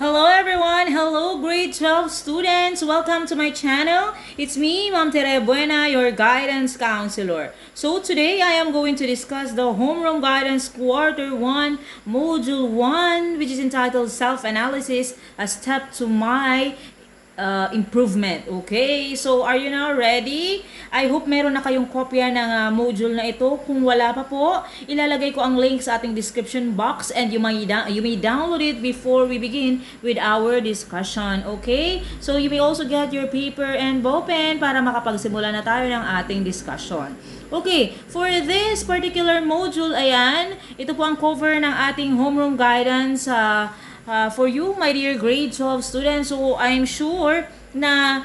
Hello everyone! Hello grade 12 students! Welcome to my channel. It's me, Ma'am Tere Buena, your guidance counselor. So today I am going to discuss the Homeroom Guidance Quarter 1, Module 1, which is entitled Self-Analysis, a Step to My improvement. Okay? So, are you now ready? I hope meron na kayong kopya ng module na ito. Kung wala pa po, ilalagay ko ang link sa ating description box and you may download it before we begin with our discussion. Okay? So, you may also get your paper and ballpen para makapagsimula na tayo ng ating discussion. Okay, for this particular module, ayan, ito po ang cover ng ating homeroom guidance for you, my dear grade 12 students. So, I'm sure na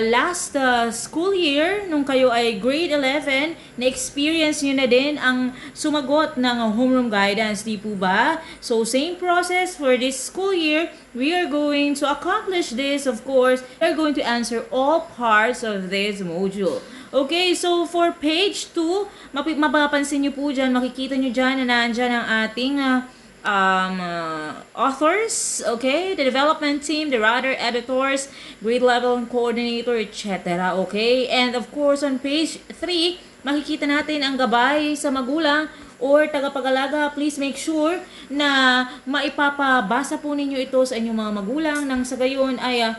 last school year, nung kayo ay grade 11, na-experience nyo na din ang sumagot ng homeroom guidance, di po ba? So, same process for this school year. We are going to accomplish this, of course. We are going to answer all parts of this module. Okay, so for page 2, mapapansin nyo po dyan, makikita nyo dyan na nandyan ang ating authors, okay, the development team, the writer, editors, grade level coordinator, etc. Okay, and of course on page 3, makikita natin ang gabay sa magulang or tagapag-alaga. Please make sure na maipapabasa po ninyo ito sa inyong mga magulang nang sa gayon ay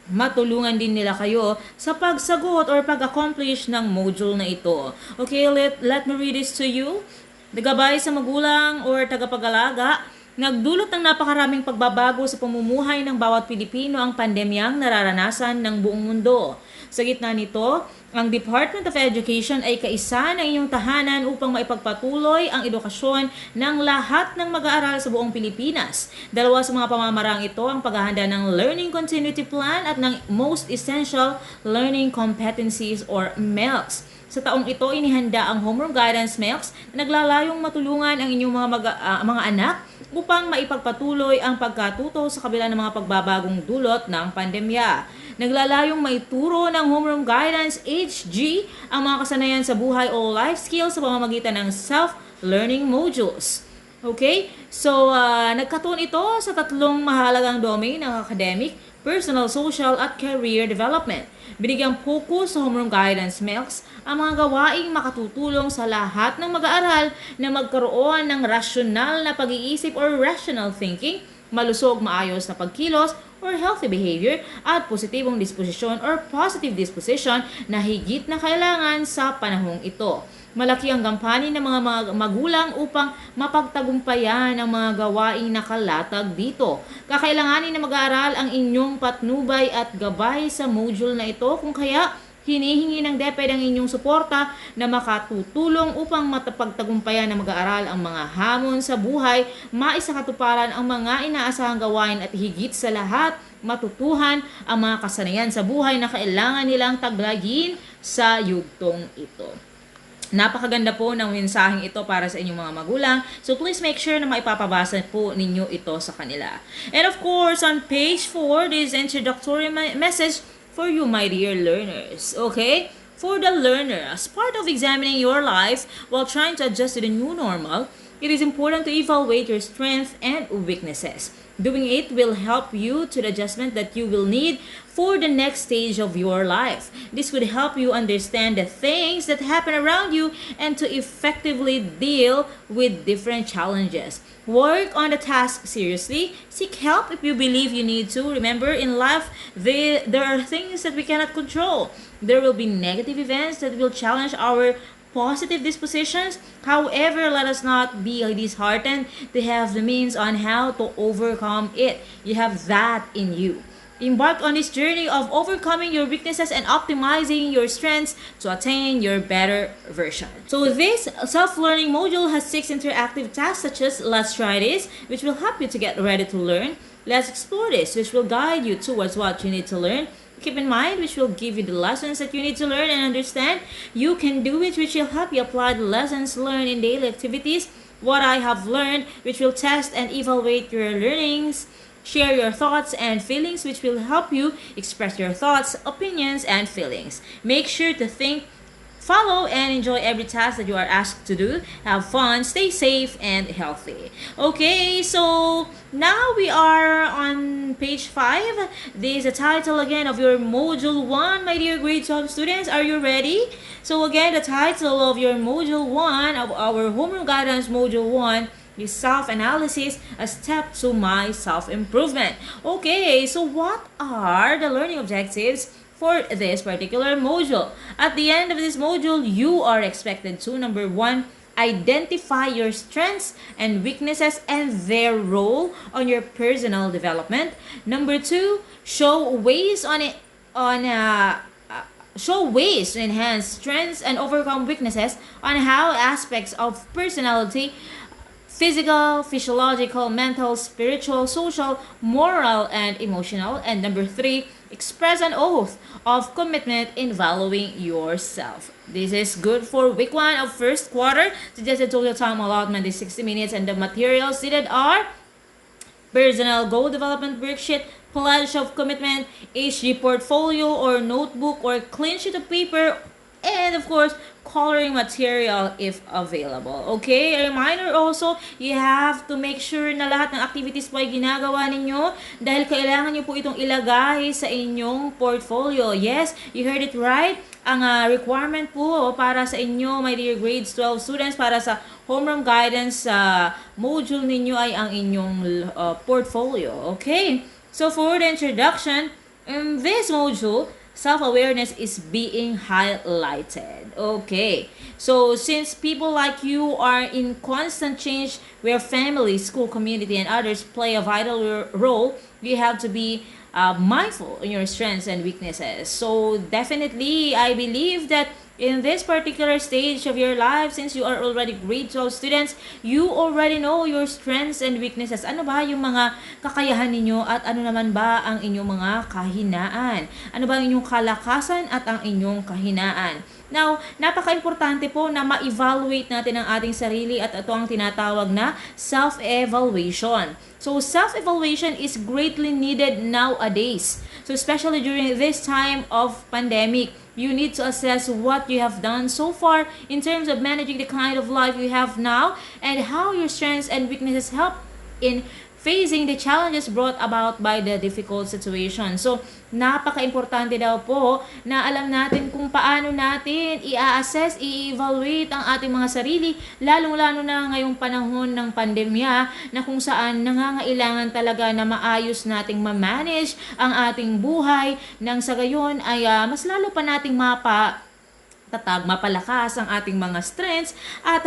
matulungan din nila kayo sa pagsagot or pag-accomplish ng module na ito. Okay, let me read this to you. Gabay sa magulang or tagapag-alaga, nagdulot ng napakaraming pagbabago sa pamumuhay ng bawat Pilipino ang pandemyang nararanasan ng buong mundo. Sa gitna nito, ang Department of Education ay kaisa ng inyong tahanan upang maipagpatuloy ang edukasyon ng lahat ng mag-aaral sa buong Pilipinas. Dalawa sa mga pamamarang ito ang paghahanda ng Learning Continuity Plan at ng Most Essential Learning Competencies or MELCs. Sa taong ito, inihanda ang Homeroom Guidance MELCs na naglalayong matulungan ang inyong mga anak upang maipagpatuloy ang pagkatuto sa kabila ng mga pagbabagong dulot ng pandemya. Naglalayong maituro ng Homeroom Guidance HG ang mga kasanayan sa buhay o life skills sa pamamagitan ng self-learning modules. Okay? So, nagkatuon ito sa tatlong mahalagang domain ng academic, personal, social, at career development. Binigyang focus sa Homeroom Guidance MELCs ang mga gawaing makatutulong sa lahat ng mag-aaral na magkaroon ng rasyonal na pag-iisip or rational thinking, malusog, maayos na pagkilos or healthy behavior at positibong disposisyon or positive disposition na higit na kailangan sa panahong ito. Malaki ang gampanin ng mga magulang upang mapagtagumpayan ang mga gawaing nakalatag dito. Kakailanganin na mag-aaral ang inyong patnubay at gabay sa module na ito, kung kaya hinihingi ng DepEd ang inyong suporta na makatutulong upang matapagtagumpayan na mag-aaral ang mga hamon sa buhay, maisakatuparan ang mga inaasahang gawain at higit sa lahat, matutuhan ang mga kasanayan sa buhay na kailangan nilang taglagin sa yugtong ito. Napakaganda po ng mensaheng ito para sa inyong mga magulang. So please make sure na maipapabasa po ninyo ito sa kanila. And of course, on page 4, this introductory message for you, my dear learners. Okay? For the learner, as part of examining your life while trying to adjust to the new normal, it is important to evaluate your strengths and weaknesses. Doing it will help you to the adjustment that you will need for the next stage of your life. This would help you understand the things that happen around you and to effectively deal with different challenges. Work on the task seriously. Seek help if you believe you need to. Remember, in life, there are things that we cannot control. There will be negative events that will challenge our positive dispositions. However, let us not be disheartened to have the means on how to overcome it. You have that in you. Embark on this journey of overcoming your weaknesses and optimizing your strengths to attain your better version. So this self-learning module has 6 interactive tasks such as Let's Try This, which will help you to get ready to learn. Let's Explore This, which will guide you towards what you need to learn. Keep in Mind, which will give you the lessons that you need to learn and understand. You Can Do It, which will help you apply the lessons learned in daily activities. What I Have Learned, which will test and evaluate your learnings. Share Your Thoughts and Feelings, which will help you express your thoughts, opinions, and feelings. Make sure to think follow and enjoy every task that you are asked to do. Have fun, stay safe, and healthy. Okay, so now we are on page 5. This is the title again of your Module 1, my dear grade 12 students. Are you ready? So again, the title of your Module 1, of our Homeroom Guidance Module 1, is self-analysis, a step to my self-improvement. Okay, so what are the learning objectives for this particular module? At the end of this module, you are expected to, number 1, identify your strengths and weaknesses and their role on your personal development. Number 2, show ways show ways to enhance strengths and overcome weaknesses on how aspects of personality, physical, physiological, mental, spiritual, social, moral, and emotional. And number 3, express an oath of commitment in valuing yourself. This is good for week 1 of first quarter. Suggested total time allotment is 60 minutes, and the materials needed are personal goal development worksheet, pledge of commitment, HG portfolio or notebook or clean sheet of paper, and of course, coloring material if available. Okay? A reminder also, you have to make sure na lahat ng activities po ay ginagawa ninyo dahil kailangan nyo po itong ilagay sa inyong portfolio. Yes, you heard it right. Ang requirement po para sa inyo, my dear grades 12 students, para sa homeroom guidance module ninyo ay ang inyong portfolio. Okay? So for the introduction, in this module, self-awareness is being highlighted. Okay. So since people like you are in constant change where family, school, community, and others play a vital role, you have to be mindful in your strengths and weaknesses. So definitely, I believe that in this particular stage of your life, since you are already grade 12 students, you already know your strengths and weaknesses. Ano ba yung mga kakayahan ninyo at ano naman ba ang inyong mga kahinaan? Ano ba ang inyong kalakasan at ang inyong kahinaan? Now, napaka-importante po na ma-evaluate natin ang ating sarili at ito ang tinatawag na self-evaluation. So, self-evaluation is greatly needed nowadays. So, especially during this time of pandemic, you need to assess what you have done so far in terms of managing the kind of life you have now and how your strengths and weaknesses help in facing the challenges brought about by the difficult situation. So, napaka-importante daw po na alam natin kung paano natin i-assess, i-evaluate ang ating mga sarili, lalong-lalo na ngayong panahon ng pandemya na kung saan nangangailangan talaga na maayos nating ma-manage ang ating buhay nang sa gayon ay mas lalo pa nating mapalakas ang ating mga strengths at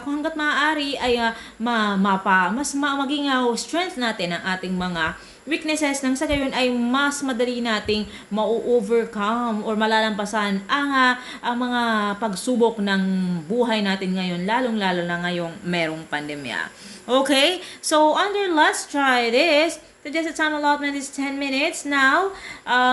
kung hanggat maaari ay maging strength natin ang ating mga weaknesses nang sa gayon ay mas madali nating ma-overcome or malalampasan ang mga pagsubok ng buhay natin ngayon, lalong-lalo na ngayong merong pandemya. Okay? So, let's try this. Suggested time allotment is 10 minutes. Now,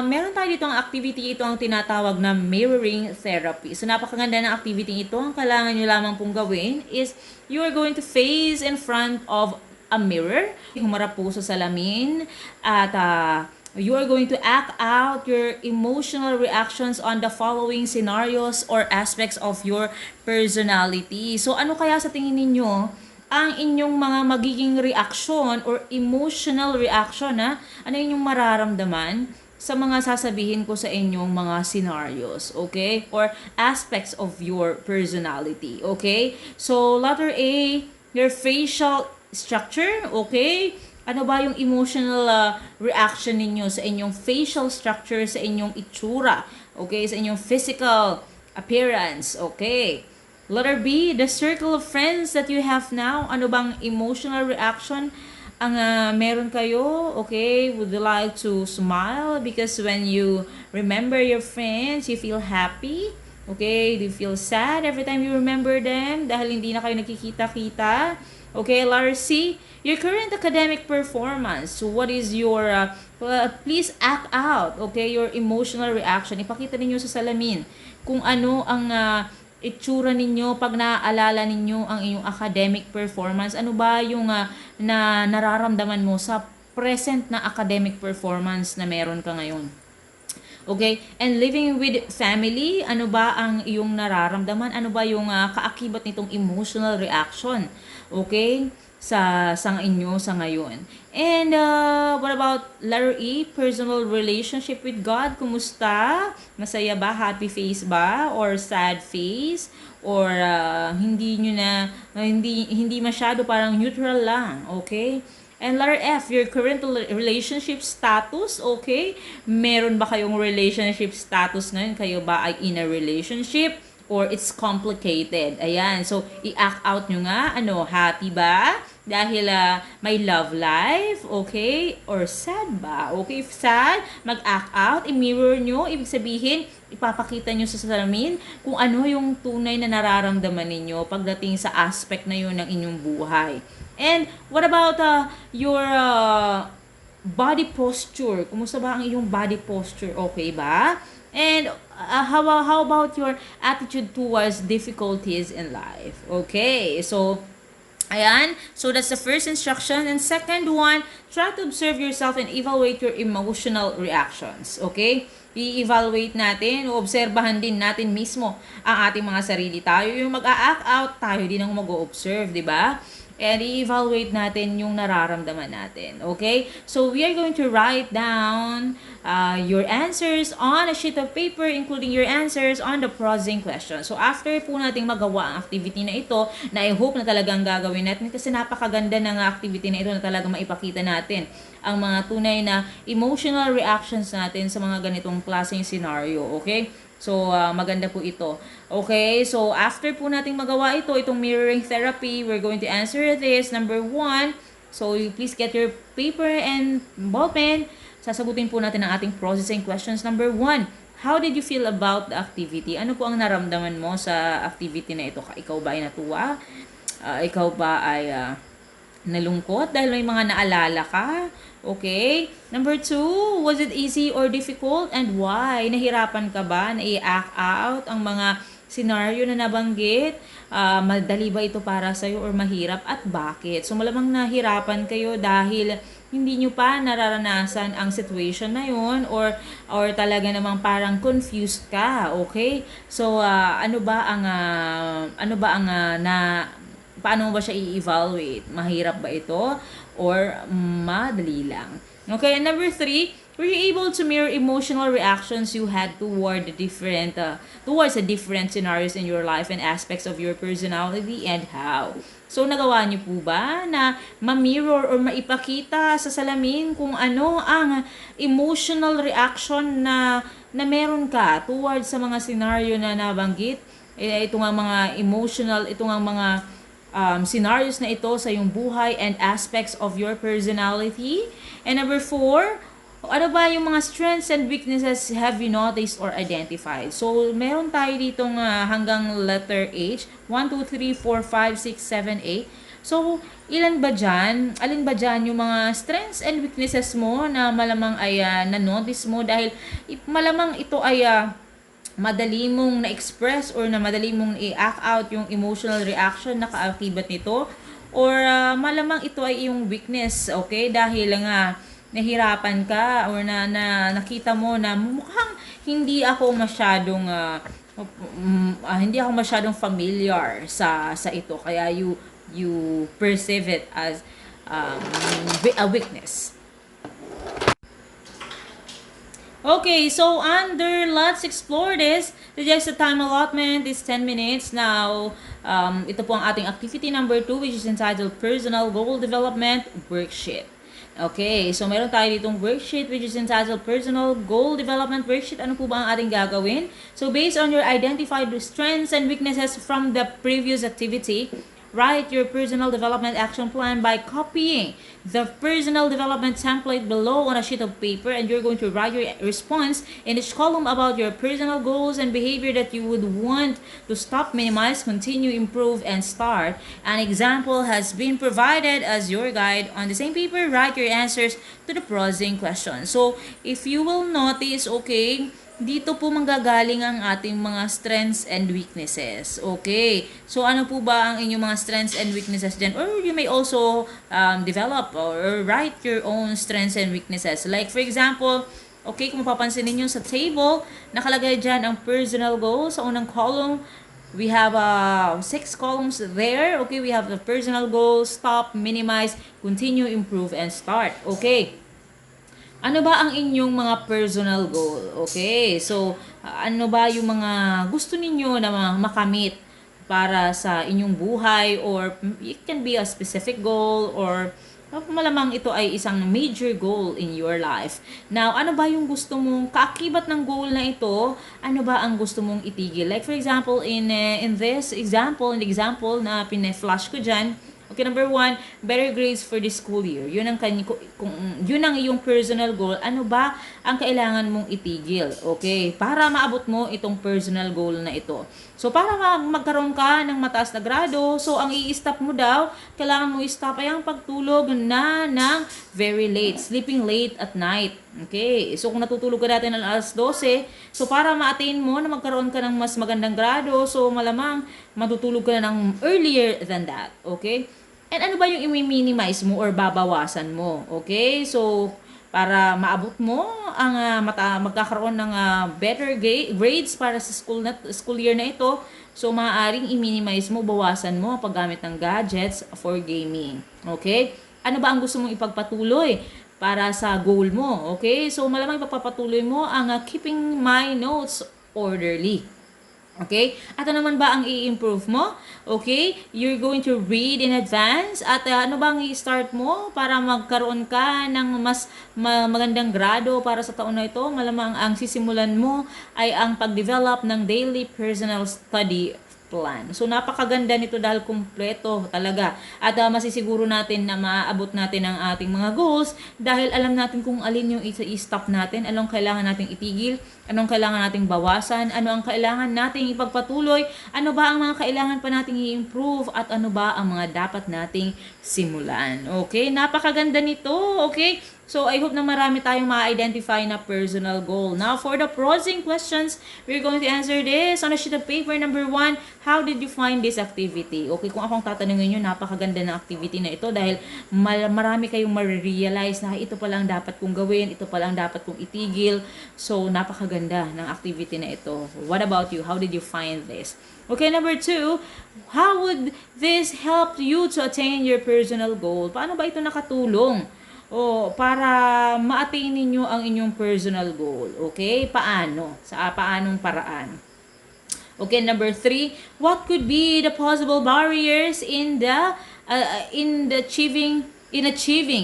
meron tayo dito ang activity. Ito ang tinatawag na mirroring therapy. So, napakaganda ng activity ito. Ang kailangan nyo lamang pong gawin is you are going to face in front of a mirror. Humarap po sa salamin. At you are going to act out your emotional reactions on the following scenarios or aspects of your personality. So, ano kaya sa tingin ninyo ang inyong mga magiging reaction or emotional reaction ano inyong mararamdaman sa mga sasabihin ko sa inyong mga scenarios, okay? Or aspects of your personality, okay? So, letter A, your facial structure, okay? Ano ba yung emotional reaction ninyo sa inyong facial structure, sa inyong itsura, okay? Sa inyong physical appearance, okay? Letter B, the circle of friends that you have now. Ano bang emotional reaction ang meron kayo? Okay, would you like to smile because when you remember your friends, you feel happy? Okay, do you feel sad every time you remember them dahil hindi na kayo nagkikita-kita? Okay, letter C, your current academic performance. So what is your, please act out, okay, your emotional reaction. Ipakita ninyo sa salamin kung ano ang itsura ninyo pag naaalala ninyo ang inyong academic performance. Ano ba yung na nararamdaman mo sa present na academic performance na meron ka ngayon? Okay? And living with family, ano ba ang iyong nararamdaman? Ano ba yung kaakibat nitong emotional reaction? Okay? Sa inyo sa ngayon. And what about letter E, personal relationship with God? Kumusta? Masaya ba? Happy face ba? Or sad face? Or hindi nyo na, hindi masyado, parang neutral lang. Okay? And letter F, your current relationship status, okay? Meron ba kayong relationship status ngayon? Kayo ba ay in a relationship? Or it's complicated? Ayan, so i-act out nyo nga, happy ba? Dahil may love life, okay? Or sad ba? Okay, if sad, mag-act out, i-mirror nyo, ibig sabihin, ipapakita nyo sa salamin kung ano yung tunay na nararamdaman ninyo pagdating sa aspect na yun ng inyong buhay. And what about your body posture? Kumusta ba ang iyong body posture? Okay ba? And how about your attitude towards difficulties in life? Okay, so ayan, so that's the first instruction. And second one, try to observe yourself and evaluate your emotional reactions. Okay? I-evaluate natin, obserbahan din natin mismo ang ating mga sarili. Tayo yung mag-a-act out, tayo din ang mag-o-observe, di ba? And i-evaluate natin yung nararamdaman natin. Okay? So, we are going to write down your answers on a sheet of paper, including your answers on the prosing question. So, after po nating magawa ang activity na ito, na I hope na talagang gagawin natin kasi napakaganda ng activity na ito na talagang maipakita natin ang mga tunay na emotional reactions natin sa mga ganitong klaseng scenario. Okay? So, maganda po ito. Okay, so after po nating magawa ito, itong mirroring therapy, we're going to answer this. Number 1, so you please get your paper and ballpen. Sasagutin po natin ang ating processing questions. Number 1, how did you feel about the activity? Ano po ang naramdaman mo sa activity na ito? Ikaw ba ay natuwa? Ikaw ba ay nalungkot dahil may mga naalala ka? Okay. Number 2, was it easy or difficult and why? Nahirapan ka ba na i-act out ang mga scenario na nabanggit? Madali ba ito para sa'yo or mahirap at bakit? So malamang nahirapan kayo dahil hindi nyo pa nararanasan ang situation na yun or talaga namang parang confused ka. Okay? So paano mo ba siya i-evaluate? Mahirap ba ito? Or madali lang? Okay, and number 3, were you able to mirror emotional reactions you had towards the different scenarios in your life and aspects of your personality and how? So, nagawa niyo po ba na ma-mirror or maipakita sa salamin kung ano ang emotional reaction na meron ka towards sa mga scenario na nabanggit? Ito nga mga emotional, ito nga mga scenarios na ito sa iyong buhay and aspects of your personality. And number 4, ano ba yung mga strengths and weaknesses have you noticed or identified? So, meron tayo ditong hanggang letter H. 1, 2, 3, 4, 5, 6, 7, 8. So, alin ba dyan yung mga strengths and weaknesses mo na malamang ay na-notice mo dahil malamang ito ay madali mong na-express or na madali mong i-act out yung emotional reaction na kaakibat nito or malamang ito ay yung weakness, okay? Dahil nga nahirapan ka or na nakita mo na mukhang hindi ako masyadong familiar sa ito kaya you perceive it as a weakness. Okay, so let's explore this. Suggest the time allotment is 10 minutes. Now, ito po ang ating activity number 2 which is entitled Personal Goal Development Worksheet. Okay, so meron tayo ditong worksheet which is entitled Personal Goal Development Worksheet. Ano po ba ang ating gagawin? So, based on your identified strengths and weaknesses from the previous activity, write your personal development action plan by copying the personal development template below on a sheet of paper, and you're going to write your response in each column about your personal goals and behavior that you would want to stop, minimize, continue, improve, and start. An example has been provided as your guide. On the same paper, write your answers to the prosing question. So, if you will notice, okay, dito po manggagaling ang ating mga strengths and weaknesses. Okay. So, ano po ba ang inyong mga strengths and weaknesses dyan? Or you may also develop or write your own strengths and weaknesses. Like, for example, Okay, kung mapapansin ninyo sa table, nakalagay dyan ang personal goals. Sa unang column, we have 6 columns there. Okay, we have the personal goals, stop, minimize, continue, improve, and start. Okay. Ano ba ang inyong mga personal goal? Okay, so ano ba yung mga gusto ninyo na makamit para sa inyong buhay, or it can be a specific goal, or malamang ito ay isang major goal in your life. Now, ano ba yung gusto mong kaakibat ng goal na ito? Ano ba ang gusto mong itigil? Like for example, in this example, in the example na pina-flash ko dyan, okay, number 1, better grades for this school year. Yun ang kung yun ang iyong personal goal. Ano ba ang kailangan mong itigil? Okay, para maabot mo itong personal goal na ito. So para magkaroon ka ng mataas na grado, so ang i-stop mo daw, kailangan mo i-stop ay ang pagtulog na ng very late, sleeping late at night. Okay, so kung natutulog ka natin ng alas 12, so para ma-attain mo na magkaroon ka ng mas magandang grado, so malamang matutulog ka na ng earlier than that. Okay? And ano ba yung i-minimize mo or babawasan mo? Okay? So, para maabot mo ang magkakaroon ng better grades para sa school year na ito, so maaaring i-minimize mo, bawasan mo ang paggamit ng gadgets for gaming. Okay? Ano ba ang gusto mong ipagpatuloy para sa goal mo? Okay? So, malamang ipagpapatuloy mo ang keeping my notes orderly. Okay? At ano naman ba ang i-improve mo? Okay? You're going to read in advance. At ano ba ang i-start mo para magkaroon ka ng mas magandang grado para sa taon na ito? Malamang ang sisimulan mo ay ang pag-develop ng daily personal study plan. So, napakaganda nito dahil kumpleto talaga. At masisiguro natin na maaabot natin ang ating mga goals dahil alam natin kung alin yung i-stop natin, anong kailangan nating itigil, anong kailangan nating bawasan, ano ang kailangan nating ipagpatuloy, ano ba ang mga kailangan pa nating i-improve, at ano ba ang mga dapat nating simulan. Okay? Napakaganda nito. Okay? So, I hope na marami tayong ma-identify na personal goal. Now, for the prosing questions, we're going to answer this on a sheet of paper. Number 1, how did you find this activity? Okay, kung akong tatanungin nyo, napakaganda ng activity na ito dahil marami kayong ma-realize na ito pala ang dapat kong gawin, ito pala ang dapat kong itigil. So, napakaganda ng activity na ito. What about you? How did you find this? Okay, number 2, how would this help you to attain your personal goal? Paano ba ito nakatulong? Para ma-attain ninyo ang inyong personal goal. Okay? Paano? Sa paanong paraan? Okay, number 3, what could be the possible barriers in achieving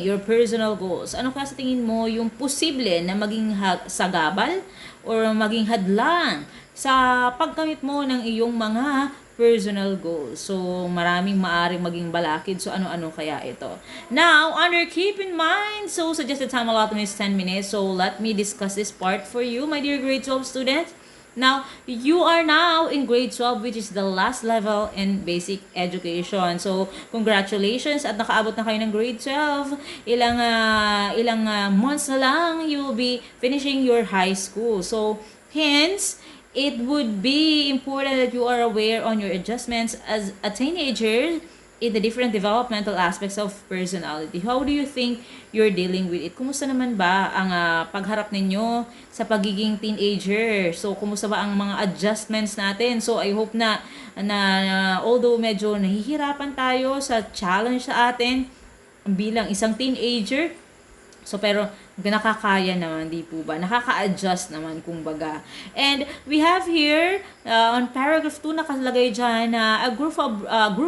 your personal goals? Ano kaya sa tingin mo yung posible na maging sagabal or maging hadlang sa pagkamit mo ng iyong mga personal goals? So, maraming maaring maging balakid. So, ano-ano kaya ito? Now, under keep in mind, so suggested time allotment is 10 minutes. So, let me discuss this part for you, my dear grade 12 students. Now, you are now in grade 12, which is the last level in basic education. So, congratulations at nakaabot na kayo ng grade 12. Ilang months na lang, you will be finishing your high school. So, hence, it would be important that you are aware on your adjustments as a teenager in the different developmental aspects of personality. How do you think you're dealing with it? Kumusta naman ba ang pagharap ninyo sa pagiging teenager? So, kumusta ba ang mga adjustments natin? So, I hope na although medyo nahihirapan tayo sa challenge sa atin bilang isang teenager, so, pero nakakaya naman, di po ba? Nakaka-adjust naman, kumbaga. And we have here, on paragraph 2, nakalagay dyan na a group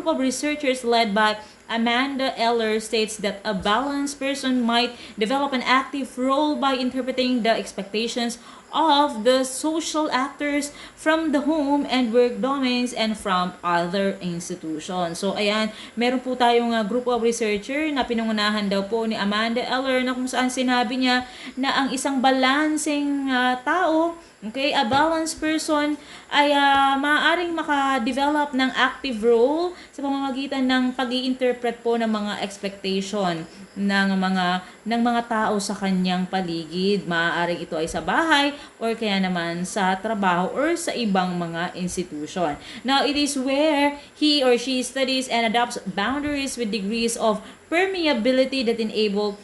of researchers led by Amanda Eller states that a balanced person might develop an active role by interpreting the expectations of the social actors from the home and work domains and from other institutions. So, ayan, meron po tayong group of researcher na pinangunahan daw po ni Amanda Eller na kung saan sinabi niya na ang isang balancing tao, okay, a balanced person ay maaaring maka-develop ng active role sa pamamagitan ng pag-i-interpret po ng mga expectation ng mga tao sa kanyang paligid. Maaaring ito ay sa bahay or kaya naman sa trabaho or sa ibang mga institution. Now, it is where he or she studies and adopts boundaries with degrees of permeability that enable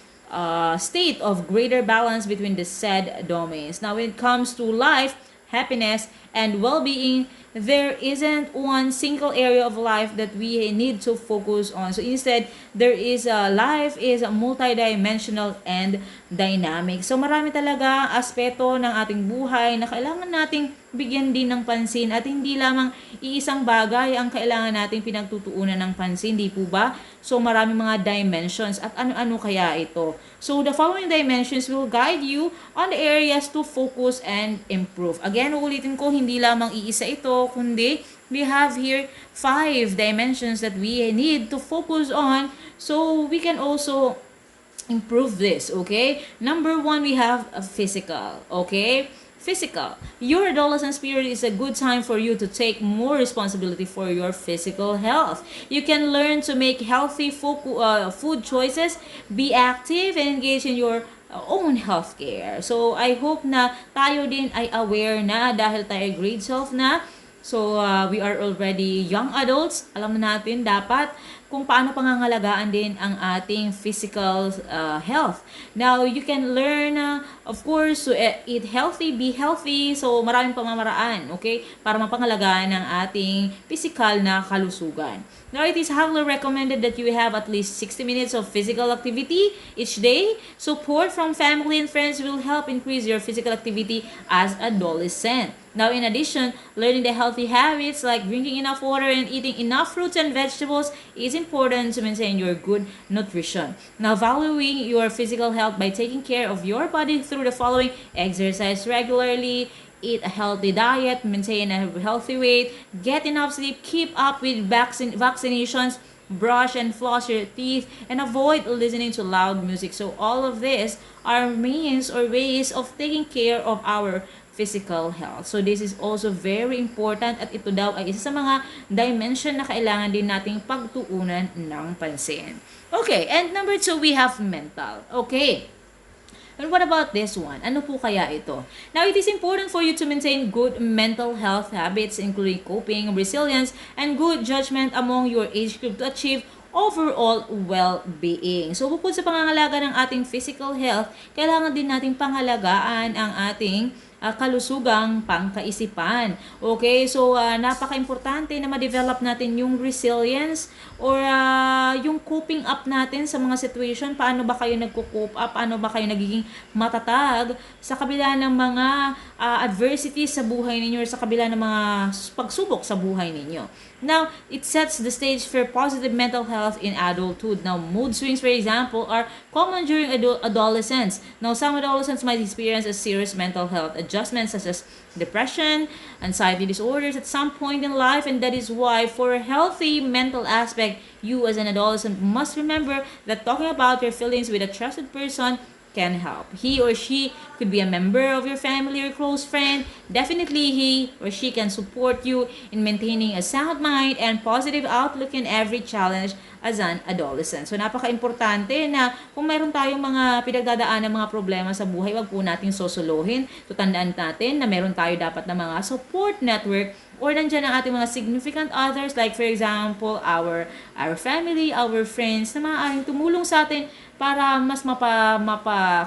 state of greater balance between the said domains. Now, when it comes to life, happiness, and well-being, there isn't one single area of life that we need to focus on. So instead, there is life is multidimensional and dynamic. So marami talaga aspeto ng ating buhay na kailangan nating bigyan din ng pansin at hindi lamang iisang bagay ang kailangan nating pinagtutuunan ng pansin, di po ba? So marami mga dimensions at ano-ano kaya ito. So the following dimensions will guide you on the areas to focus and improve. Again, uulitin ko, hindi lamang iisa ito, kundi we have here 5 dimensions that we need to focus on so we can also improve this, okay? Number 1, we have a physical, okay? Physical. Your adolescence period is a good time for you to take more responsibility for your physical health. You can learn to make healthy food choices, be active, and engage in your own healthcare. So, I hope na tayo din ay aware na dahil tayo grade 12 na. So, we are already young adults. Alam na natin dapat kung paano pangangalagaan din ang ating physical health. Now, you can learn, of course, to eat healthy, be healthy. So, maraming pamamaraan, okay? Para mapangalagaan ang ating physical na kalusugan. Now, it is highly recommended that you have at least 60 minutes of physical activity each day. Support from family and friends will help increase your physical activity as adolescent. Now, in addition, learning the healthy habits like drinking enough water and eating enough fruits and vegetables is important to maintain your good nutrition. Now, valuing your physical health by taking care of your body through the following: exercise regularly, eat a healthy diet, maintain a healthy weight, get enough sleep, keep up with vaccinations, brush and floss your teeth, and avoid listening to loud music. So all of this are means or ways of taking care of our physical health. So this is also very important at ito daw ay isa sa mga dimension na kailangan din nating pagtuunan ng pansin. Okay, and number 2, we have mental. Okay. And what about this one? Ano po kaya ito? Now, it is important for you to maintain good mental health habits, including coping, resilience, and good judgment among your age group to achieve overall well-being. So, bukod sa pangangalaga ng ating physical health, kailangan din nating pangalagaan ang ating kalusugang pangkaisipan. Okay? So, napaka-importante na ma-develop natin yung resilience or yung coping up natin sa mga situation. Paano ba kayo nagko-cope up? Paano ba kayo nagiging matatag sa kabila ng mga adversities sa buhay ninyo or sa kabila ng mga pagsubok sa buhay ninyo. Now, it sets the stage for positive mental health in adulthood. Now, mood swings, for example, are common during adolescence. Now, some adolescents might experience a serious mental health adjustments such as depression, anxiety disorders at some point in life, and that is why for a healthy mental aspect, you as an adolescent must remember that talking about your feelings with a trusted person can help. He or she could be a member of your family or close friend. Definitely, he or she can support you in maintaining a sound mind and positive outlook in every challenge as an adolescent. So, napaka-importante na kung mayroon tayong mga pinagdadaan ng mga problema sa buhay, wag po natin sosolohin. So, tandaan natin na meron tayo dapat na mga support network or nandyan ang ating mga significant others like for example, our family, our friends na maaaring tumulong sa atin para mas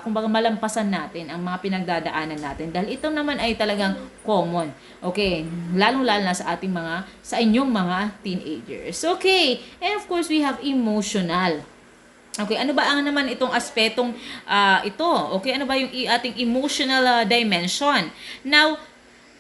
kumbaga malampasan natin ang mga pinagdadaanan natin dahil ito naman ay talagang common. Okay, lalong-lalo na sa ating sa inyong mga teenagers. Okay, and of course we have emotional. Okay, ano ba ang naman itong aspetong ito? Okay, ano ba yung ating emotional dimension? Now,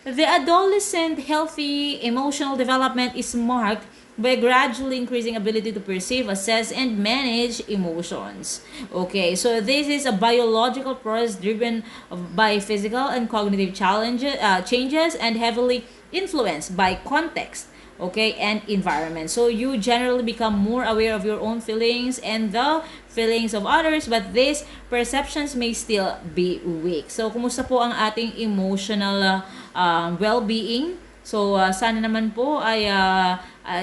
the adolescent healthy emotional development is marked by gradually increasing ability to perceive, assess, and manage emotions. Okay, so this is a biological process driven by physical and cognitive changes and heavily influenced by context, okay, and environment. So you generally become more aware of your own feelings and the feelings of others, but these perceptions may still be weak. So, kumusta po ang ating emotional well-being? So, sana naman po ay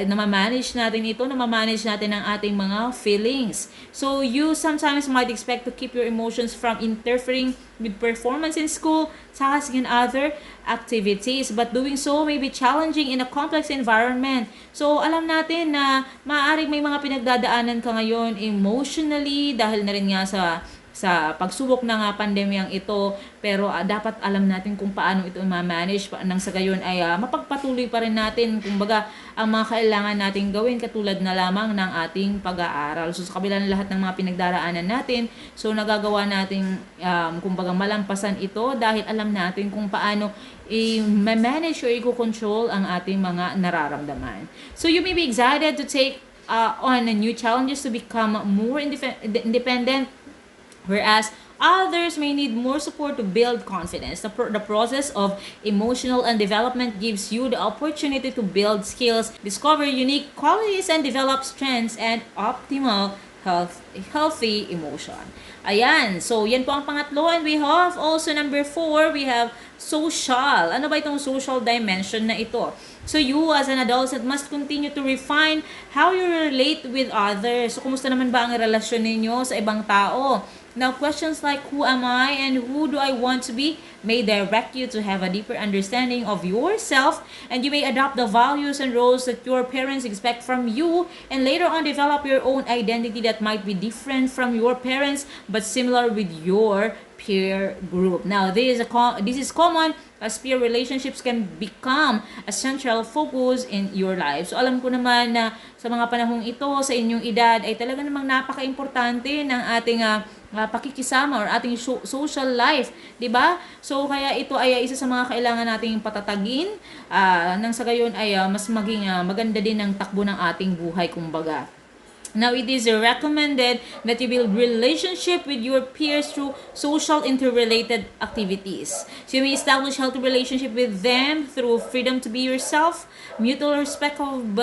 namamanage natin ito, namamanage natin ang ating mga feelings. So, you sometimes might expect to keep your emotions from interfering with performance in school, tasks, and other activities. But doing so may be challenging in a complex environment. So, alam natin na maaaring may mga pinagdadaanan ka ngayon emotionally dahil na rin nga sa sa pagsubok ng pandemyang ito, pero dapat alam natin kung paano ito ma-manage nang sa gayon ay mapagpatuloy pa rin natin kumbaga ang mga kailangan nating gawin katulad na lamang ng ating pag-aaral. So sa kabila ng lahat ng mga pinagdaraanan natin, so nagagawa nating kumbaga malampasan ito dahil alam natin kung paano i-manage or i-control ang ating mga nararamdaman. So you may be excited to take on new challenges to become more independent, whereas others may need more support to build confidence. The process of emotional and development gives you the opportunity to build skills, discover unique qualities, and develop strengths and optimal healthy emotion. Ayan. So, yan po ang pangatlo. And we have also number 4, we have social. Ano ba itong social dimension na ito? So, you as an adolescent must continue to refine how you relate with others. So, kumusta naman ba ang relasyon ninyo sa ibang tao? Now, questions like who am I and who do I want to be may direct you to have a deeper understanding of yourself, and you may adopt the values and roles that your parents expect from you, and later on develop your own identity that might be different from your parents but similar with your peer group. Now, this is common as peer relationships can become a central focus in your life. So, alam ko naman na sa mga panahong ito, sa inyong edad, ay talaga namang napaka-importante ng ating pakikisama or ating social life, 'di ba? So kaya ito ay isa sa mga kailangan nating patatagin nang sa gayon ay mas maging maganda din ang takbo ng ating buhay kumbaga. Now, it is recommended that you build relationship with your peers through social interrelated activities. So, you may establish healthy relationship with them through freedom to be yourself, mutual respect of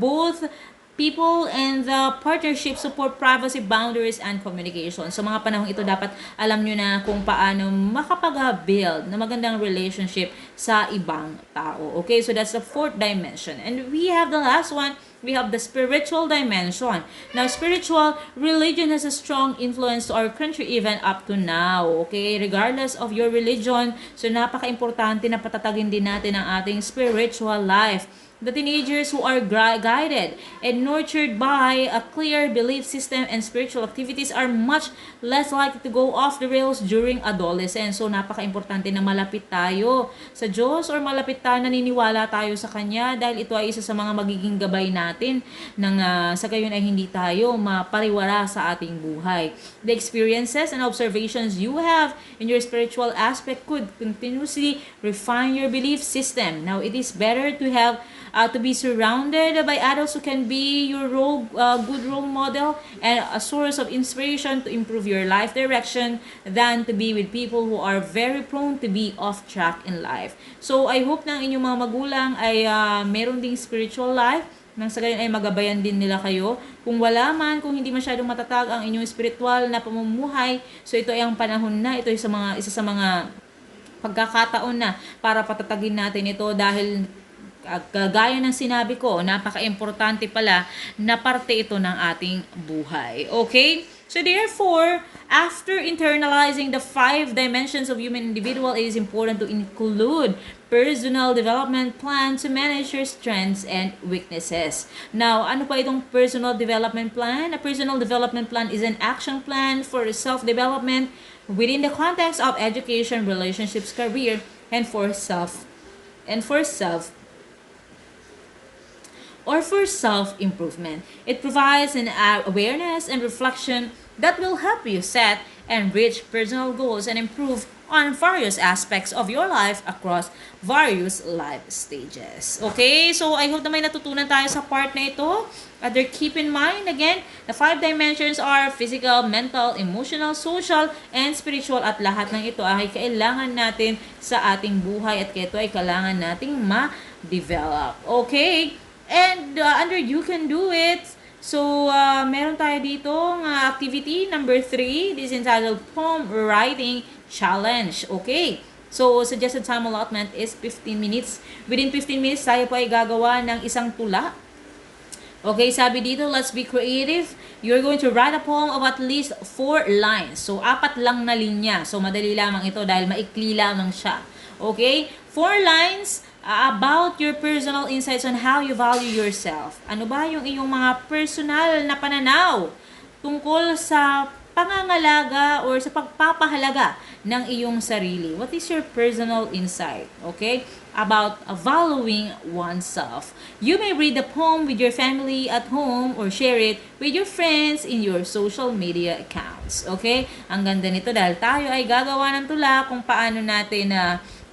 both people, and the partnership support privacy, boundaries, and communication. So, mga panahong ito, dapat alam nyo na kung paano makapag-build na magandang relationship sa ibang tao. Okay, so that's the 4th dimension. And we have the last one, we have the spiritual dimension. Now, spiritual religion has a strong influence to our country even up to now. Okay, regardless of your religion, so napaka-importante na patatagin din natin ang ating spiritual life. The teenagers who are guided and nurtured by a clear belief system and spiritual activities are much less likely to go off the rails during adolescence. So, napaka-importante na malapit tayo sa Diyos or malapit tayo, naniniwala tayo sa Kanya dahil ito ay isa sa mga magiging gabay natin nang sa gayon ay hindi tayo mapariwara sa ating buhay. The experiences and observations you have in your spiritual aspect could continuously refine your belief system. Now, it is better to have to be surrounded by adults who can be your good role model and a source of inspiration to improve your life direction than to be with people who are very prone to be off track in life. So, I hope na ang inyong mga magulang ay meron ding spiritual life nang sa gayon ay magabayan din nila kayo. Kung wala man, kung hindi masyadong matatag ang inyong spiritual na pamumuhay, so ito ay ang panahon na, ito ay isa sa mga pagkakataon na para patatagin natin ito dahil gaya ng sinabi ko, napaka-importante pala na parte ito ng ating buhay. Okay? So therefore, after internalizing the 5 dimensions of human individual, it is important to include personal development plan to manage your strengths and weaknesses. Now, ano pa itong personal development plan? A personal development plan is an action plan for self-development within the context of education, relationships, career, and for self-improvement. It provides an awareness and reflection that will help you set and reach personal goals and improve on various aspects of your life across various life stages. Okay? So, I hope na may natutunan tayo sa part na ito. Other keep in mind, again, the 5 dimensions are physical, mental, emotional, social, and spiritual. At lahat ng ito ay kailangan natin sa ating buhay at ito ay kailangan nating ma-develop. Okay? And under you can do it. So, meron tayo dito activity number 3. This is entitled Poem Writing Challenge. Okay. So, suggested time allotment is 15 minutes. Within 15 minutes, tayo po ay gagawa ng isang tula. Okay, sabi dito, let's be creative. You're going to write a poem of at least 4 lines. So, 4 lang na linya. So, madali lamang ito dahil maikli lamang siya. Okay? 4 lines about your personal insights on how you value yourself. Ano ba yung iyong mga personal na pananaw tungkol sa pangangalaga or sa pagpapahalaga ng iyong sarili. What is your personal insight, okay, about valuing oneself? You may read the poem with your family at home or share it with your friends in your social media accounts, okay? Ang ganda nito dahil tayo ay gagawa ng tula kung paano natin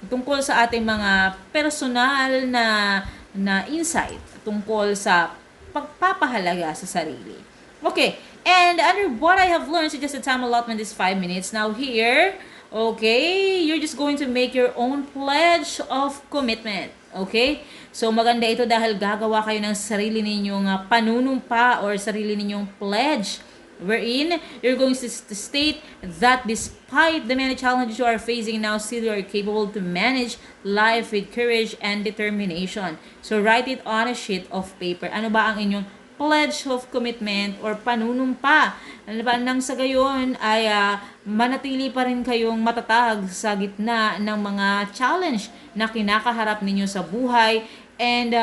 tungkol sa ating mga personal na insight tungkol sa pagpapahalaga sa sarili. Okay, and under what I have learned, so just the time allotment is 5 minutes. Now here, okay, you're just going to make your own pledge of commitment. Okay? So maganda ito dahil gagawa kayo ng sarili ninyong panunumpa or sarili ninyong pledge wherein you're going to state that despite the many challenges you are facing now, still you are capable to manage life with courage and determination. So write it on a sheet of paper. Ano ba ang inyong pledge of commitment or panunumpa? Ano ba nang sa gayon ay manatili pa rin kayong matatag sa gitna ng mga challenge na kinakaharap ninyo sa buhay, and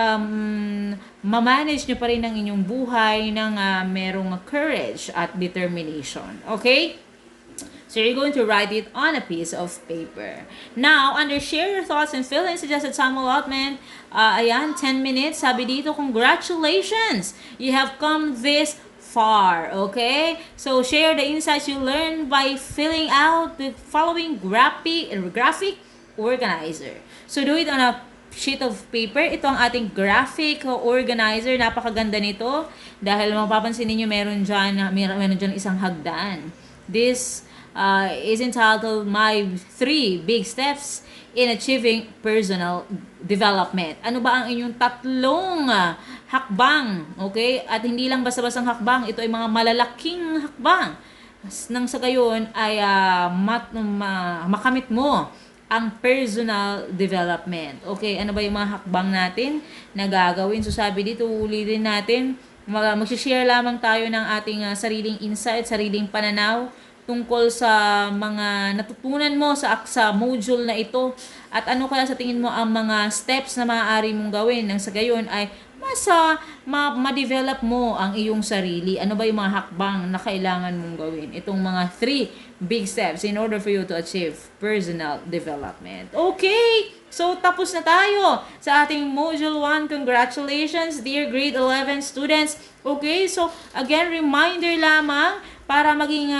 mamanage nyo pa rin ang inyong buhay ng merong courage at determination. Okay? So you're going to write it on a piece of paper. Now, under share your thoughts and feelings, suggested time allotment, ayan, 10 minutes. Sabi dito, congratulations! You have come this far, okay? So share the insights you learned by filling out the following graphic organizer. So do it on a sheet of paper. Ito ang ating graphic organizer. Napakaganda nito dahil mapapansin niyo meron dyan isang hagdan. This is entitled My 3 Big Steps in Achieving Personal Development. Ano ba ang inyong tatlong hakbang? Okay? At hindi lang basta-bastang hakbang, ito ay mga malalaking hakbang. Nang sa gayon ay makamit mo ang personal development. Okay, ano ba yung mga hakbang natin na gagawin? So sabi dito, ulitin natin, mag-share lamang tayo ng ating sariling insight, sariling pananaw tungkol sa mga natutunan mo sa module na ito, at ano kaya sa tingin mo ang mga steps na maaari mong gawin nang sa gayon ay ma-develop mo ang iyong sarili. Ano ba yung mga hakbang na kailangan mong gawin? Itong mga 3 big steps in order for you to achieve personal development. Okay! So, tapos na tayo sa ating Module 1. Congratulations, dear grade 11 students. Okay, so again, reminder lamang para maging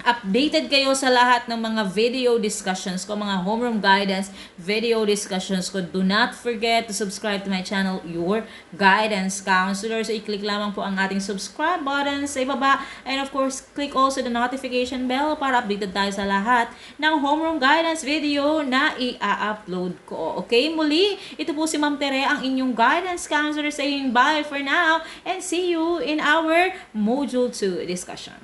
updated kayo sa lahat ng mga video discussions ko, mga homeroom guidance video discussions ko. Do not forget to subscribe to my channel, Your Guidance Counselor. So, i-click lamang po ang ating subscribe button sa ibaba. And of course, click also the notification bell para updated tayo sa lahat ng homeroom guidance video na i-upload ko. Okay, muli, ito po si Ma'am Tere, ang inyong guidance counselor, saying bye for now and see you in our Module 2 discussion.